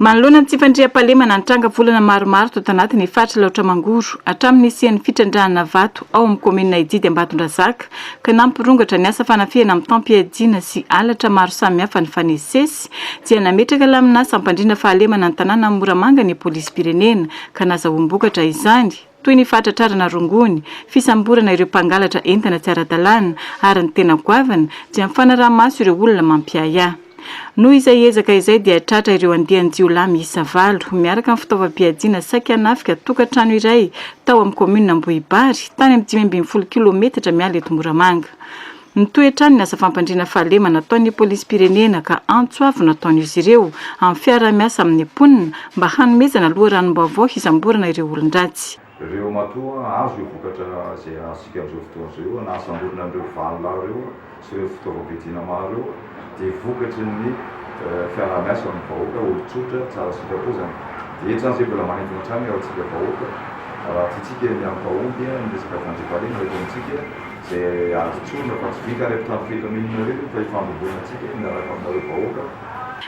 Manoloana ny tsifandriam-pahalemana nitranga volana maromaro to tanatiny faritra Laotra Mangoro hatramin'ny isian'ny fitrandrahana vato ao amin'ny komina Ididy Ambatondrazaka ka nampirongatra ny asa fanafihana amin'ny tampiadiana sy alatra maro samihafa ny fanesesy dia nametraka lamina sampandrina fahalemana ny tanàna Moramanga ny polisy pirenena ka nazahoam-bokatra izany toy ny fahatratrarana rongony, fisamborana ireo mpangalatra entana tsy ara-dalàna ary ny tena goavana dia mifanaraha-maso ireo olona mampiaya. Noho izay ezaka izay dia tratra ireo andian-jiolahy miisa 7 miaraka amin'ny fitaovam-piadiana saika anafika tokantrano iray tao amin'ny komina Ambohibary tany amin'ny 520 kilometatra miala eto Moramanga. Nitoetrano ny asa fampandrina fahalemana nataon'ny polisy pirenena ka antsoavo nataon'izy ireo amin'ny fiara-miasa amin'ny mponina mba hanomezana loharanom-baovao hisamborana ireo olon-dratsy. Ireo matoa azo vokatra izay asika amin'izao fotoana izao na asamborana ireo valolahy ireo sy ireo fitaovam-piadiana maro ireo dia vokatry ny fiara-miasa amin'ny vahoaka olon-tsotra tsara sitrapozana. Dia eto izany mbola manentana hatrany ao antsika vahoaka raha tiantsika ny amin'ny vahoaka ny resaka fandriam-pahalemana eto amintsika izay azotsona fa tsy vita rehefa tamin'ny ireo fa ifambolena antsika miaraka aminareo vahoaka.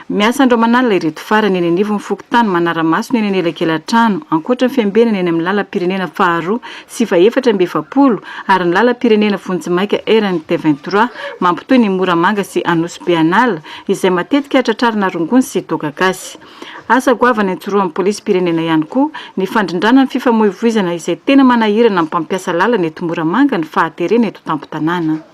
Miasa andro manalina ireto farany eny anivon'ny fokotany manara-maso eny anelakelan-trano ankoatra ny fiambenana eny amin'ny lalam-pirenena faharoa sy faefatra amby 70 ary ny lalam-pirenena Vonjimaika RNT23 mampitoy ny Moramanga sy Anosy-Beanala izay matetika atratrarana rongony sy tokagasy. Asa goavana intsoroan'ny polisy pirenena ihany koa ny fandrindrana ny fifamoivoizana izay tena manahirana amin'ny mpampiasa lalana eto Moramanga ny fahaterena eto Tampon-tanàna.